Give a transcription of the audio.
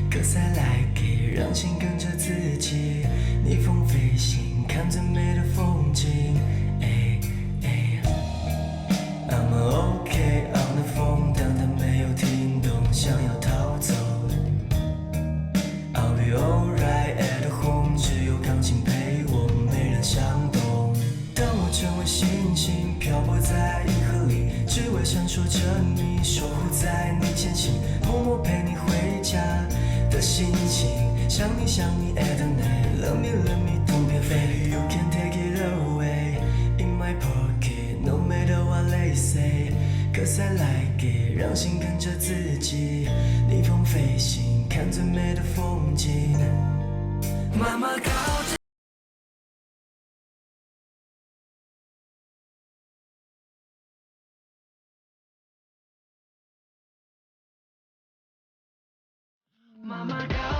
Cause I like it， 让心跟着自己逆风飞行，看最美的风景。I'm okay on the phone， 但他没有听懂，想要逃走。I'll be alright at home， 只有钢琴陪我，没人相懂。当我成为星星，漂泊在银河里，只为闪烁着你，守护在你前行，默默陪你回家的心情。想你想你 at night， love me don't be afraid， you can take it away in my pocket，no matter what they say，cause I like it， 让心跟着自己逆风飞行，看最美的风景。妈妈靠着妈妈靠